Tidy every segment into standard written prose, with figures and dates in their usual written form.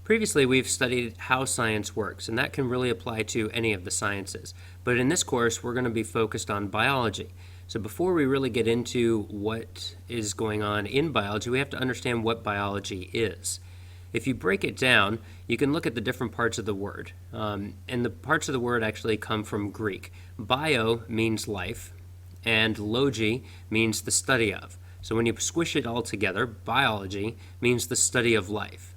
Previously, we've studied how science works, and that can really apply to any of the sciences. But in this course, we're going to be focused on biology. So before we really get into what is going on in biology, we have to understand what biology is. If you break it down, you can look at the different parts of the word. And the parts of the word actually come from Greek. Bio means life, and logi means the study of. So when you squish it all together, biology means the study of life.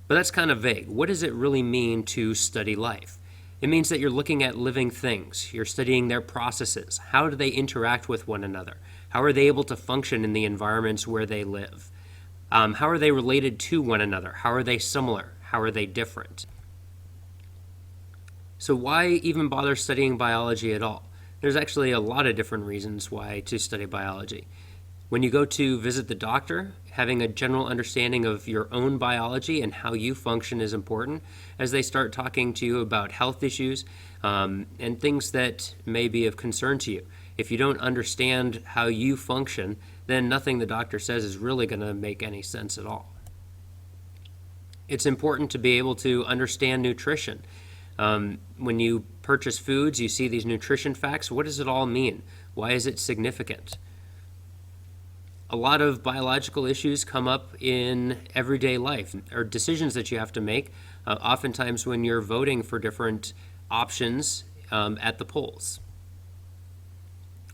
But that's kind of vague. What does it really mean to study life? It means that you're looking at living things. You're studying their processes. How do they interact with one another? How are they able to function in the environments where they live? How are they related to one another? How are they similar? How are they different? So why even bother studying biology at all? There's actually a lot of different reasons why to study biology. When you go to visit the doctor, having a general understanding of your own biology and how you function is important as they start talking to you about health issues and things that may be of concern to you. If you don't understand how you function, then nothing the doctor says is really going to make any sense at all. It's important to be able to understand nutrition. When you purchase foods, you see these nutrition facts. What does it all mean? Why is it significant? A lot of biological issues come up in everyday life, or decisions that you have to make, oftentimes when you're voting for different options at the polls.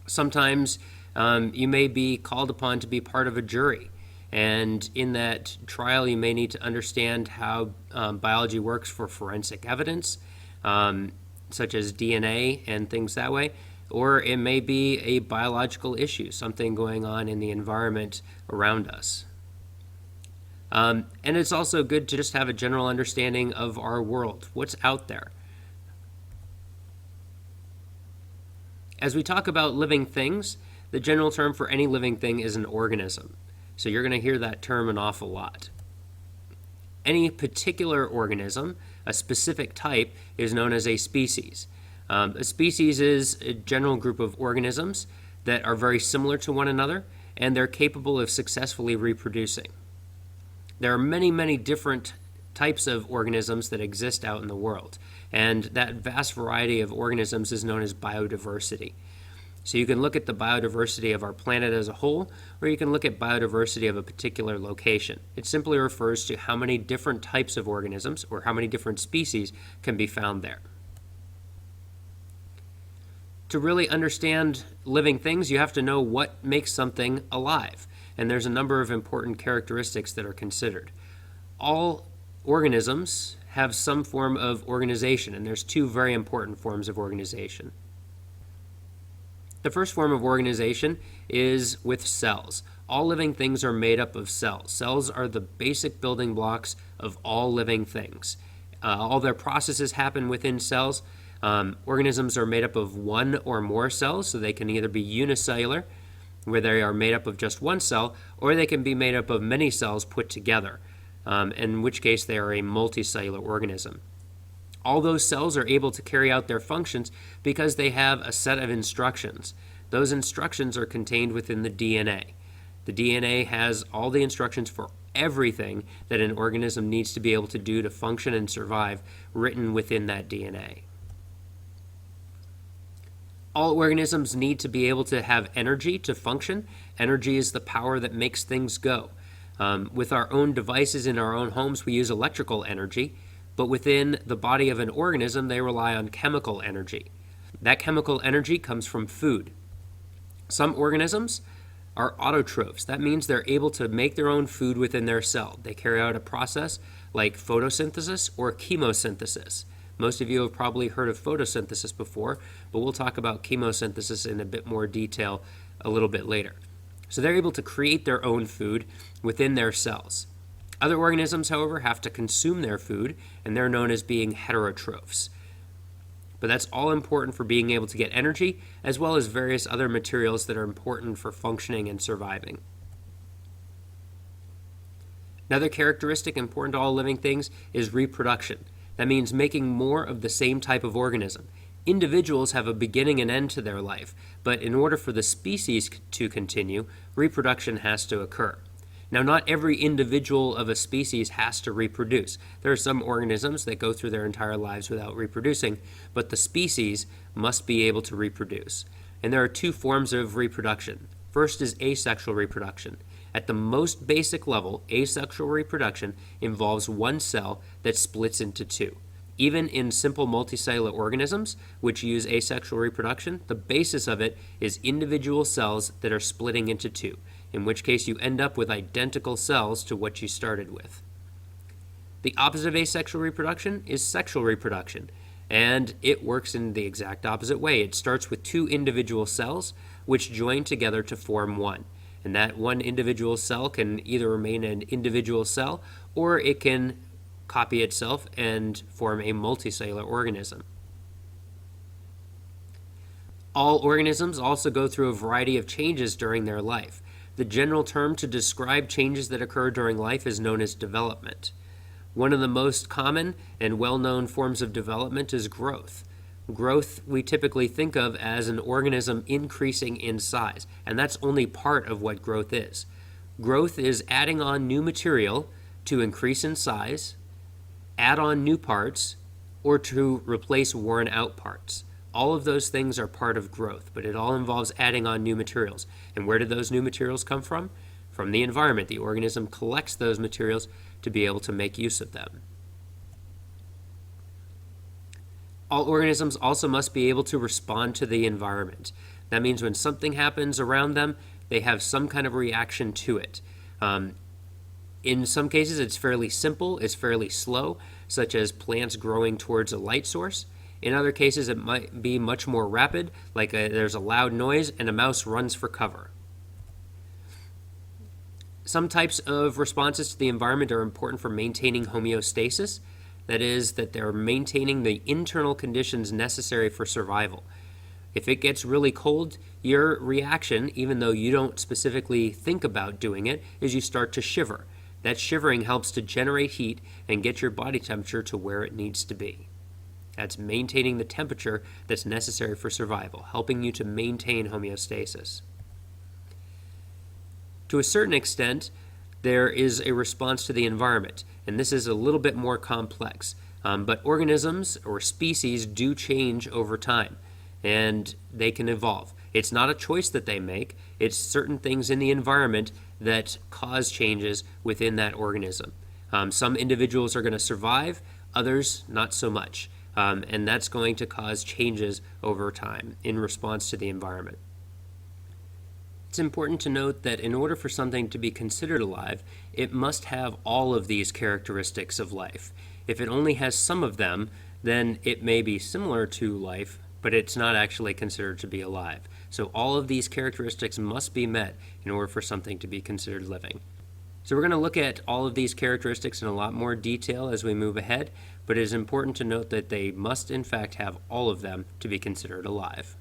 Sometimes you may be called upon to be part of a jury, and in that trial you may need to understand how biology works for forensic evidence, such as DNA and things that way. Or it may be a biological issue, something going on in the environment around us. And it's also good to just have a general understanding of our world, what's out there. As we talk about living things, the general term for any living thing is an organism. So you're going to hear that term an awful lot. Any particular organism, a specific type, is known as a species. A species is a general group of organisms that are very similar to one another, and they're capable of successfully reproducing. There are many, many different types of organisms that exist out in the world, and that vast variety of organisms is known as biodiversity. So you can look at the biodiversity of our planet as a whole, or you can look at biodiversity of a particular location. It simply refers to how many different types of organisms, or how many different species, can be found there. To really understand living things, you have to know what makes something alive. And there's a number of important characteristics that are considered. All organisms have some form of organization, and there's two very important forms of organization. The first form of organization is with cells. All living things are made up of cells. Cells are the basic building blocks of all living things. All their processes happen within cells. Organisms are made up of one or more cells, so they can either be unicellular, where they are made up of just one cell, or they can be made up of many cells put together, in which case they are a multicellular organism. All those cells are able to carry out their functions because they have a set of instructions. Those instructions are contained within the DNA. The DNA has all the instructions for everything that an organism needs to be able to do to function and survive written within that DNA. All organisms need to be able to have energy to function. Energy is the power that makes things go. With our own devices in our own homes, we use electrical energy, but within the body of an organism, they rely on chemical energy. That chemical energy comes from food. Some organisms are autotrophs. That means they're able to make their own food within their cell. They carry out a process like photosynthesis or chemosynthesis. Most of you have probably heard of photosynthesis before, but we'll talk about chemosynthesis in a bit more detail a little bit later. So they're able to create their own food within their cells. Other organisms, however, have to consume their food, and they're known as being heterotrophs. But that's all important for being able to get energy, as well as various other materials that are important for functioning and surviving. Another characteristic important to all living things is reproduction. That means making more of the same type of organism. Individuals have a beginning and end to their life, but in order for the species to continue, reproduction has to occur. Now, not every individual of a species has to reproduce. There are some organisms that go through their entire lives without reproducing, but the species must be able to reproduce. And there are two forms of reproduction. First is asexual reproduction. At the most basic level, asexual reproduction involves one cell that splits into two. Even in simple multicellular organisms, which use asexual reproduction, the basis of it is individual cells that are splitting into two, in which case you end up with identical cells to what you started with. The opposite of asexual reproduction is sexual reproduction, and it works in the exact opposite way. It starts with two individual cells, which join together to form one. And that one individual cell can either remain an individual cell, or it can copy itself and form a multicellular organism. All organisms also go through a variety of changes during their life. The general term to describe changes that occur during life is known as development. One of the most common and well-known forms of development is growth. Growth we typically think of as an organism increasing in size, and that's only part of what growth is. Growth is adding on new material to increase in size, add on new parts, or to replace worn out parts. All of those things are part of growth, but it all involves adding on new materials. And where do those new materials come from? From the environment. The organism collects those materials to be able to make use of them. All organisms also must be able to respond to the environment. That means when something happens around them, they have some kind of reaction to it. In some cases, it's fairly simple, it's fairly slow, such as plants growing towards a light source. In other cases, it might be much more rapid, like there's a loud noise and a mouse runs for cover. Some types of responses to the environment are important for maintaining homeostasis. That is, that they're maintaining the internal conditions necessary for survival. If it gets really cold, your reaction, even though you don't specifically think about doing it, is you start to shiver. That shivering helps to generate heat and get your body temperature to where it needs to be. That's maintaining the temperature that's necessary for survival, helping you to maintain homeostasis. To a certain extent, there is a response to the environment, and this is a little bit more complex. But organisms or species do change over time, and they can evolve. It's not a choice that they make, it's certain things in the environment that cause changes within that organism. Some individuals are going to survive, others not so much. And that's going to cause changes over time in response to the environment. It's important to note that in order for something to be considered alive, it must have all of these characteristics of life. If it only has some of them, then it may be similar to life, but it's not actually considered to be alive. So all of these characteristics must be met in order for something to be considered living. So we're going to look at all of these characteristics in a lot more detail as we move ahead, but it is important to note that they must in fact have all of them to be considered alive.